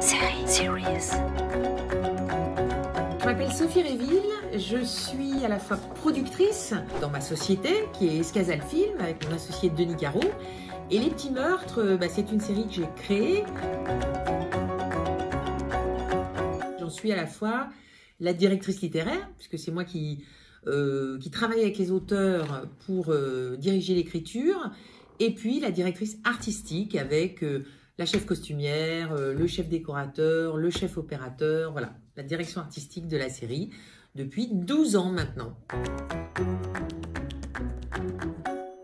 Series. Je m'appelle Sophie Réville, je suis à la fois productrice dans ma société qui est Escazal Film avec mon associé Denis Caro. Et Les Petits Meurtres, c'est une série que j'ai créée. J'en suis à la fois la directrice littéraire, puisque c'est moi qui travaille avec les auteurs pour diriger l'écriture, et puis la directrice artistique avec la chef costumière, le chef décorateur, le chef opérateur, voilà, la direction artistique de la série depuis 12 ans maintenant.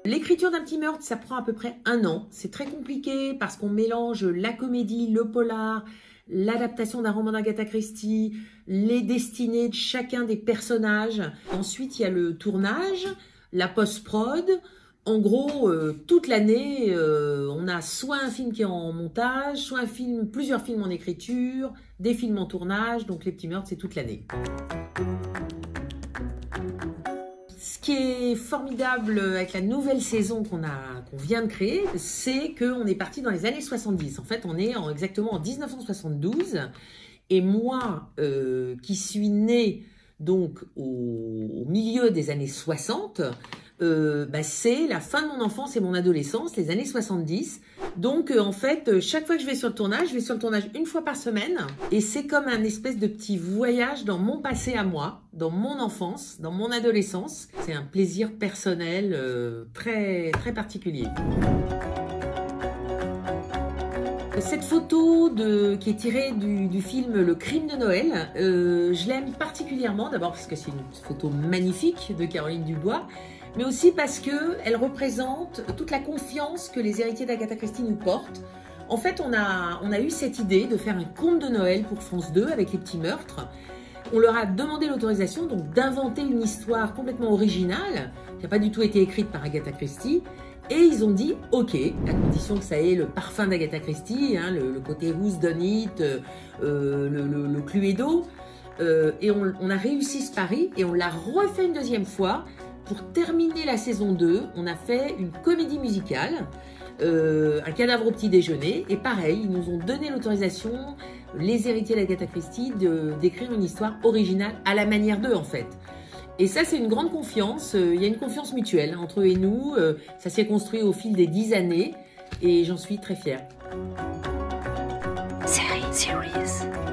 L'écriture d'un petit meurtre, ça prend à peu près 1 an. C'est très compliqué parce qu'on mélange la comédie, le polar, l'adaptation d'un roman d'Agatha Christie, les destinées de chacun des personnages. Ensuite, il y a le tournage, la post-prod. En gros, toute l'année, on a soit un film qui est en montage, soit plusieurs films en écriture, des films en tournage. Donc, Les Petits Meurtres, c'est toute l'année. Ce qui est formidable avec la nouvelle saison qu'on vient de créer, c'est qu'on est parti dans les années 70. En fait, on est exactement en 1972. Et moi, qui suis née donc au milieu des années 60, c'est la fin de mon enfance et mon adolescence, les années 70. Donc, en fait, chaque fois que je vais sur le tournage, je vais sur le tournage 1 fois par semaine. Et c'est comme un espèce de petit voyage dans mon passé à moi, dans mon enfance, dans mon adolescence. C'est un plaisir personnel très, très particulier. Cette photo qui est tirée du film Le Crime de Noël, je l'aime particulièrement, d'abord parce que c'est une photo magnifique de Caroline Dubois, mais aussi parce qu'elle représente toute la confiance que les héritiers d'Agatha Christie nous portent. En fait, on a eu cette idée de faire un conte de Noël pour France 2 avec Les Petits Meurtres. On leur a demandé l'autorisation donc d'inventer une histoire complètement originale, qui n'a pas du tout été écrite par Agatha Christie. Et ils ont dit OK, à condition que ça ait le parfum d'Agatha Christie, hein, le côté who's done it, le Cluedo. Et on a réussi ce pari et on l'a refait une 2e fois. Pour terminer la saison 2, on a fait une comédie musicale, Un cadavre au petit déjeuner. Et pareil, ils nous ont donné l'autorisation, les héritiers d'Agatha Christie, d'écrire une histoire originale à la manière d'eux en fait. Et ça, c'est une grande confiance. Il y a une confiance mutuelle entre eux et nous. Ça s'est construit au fil des 10 années et j'en suis très fière. Series.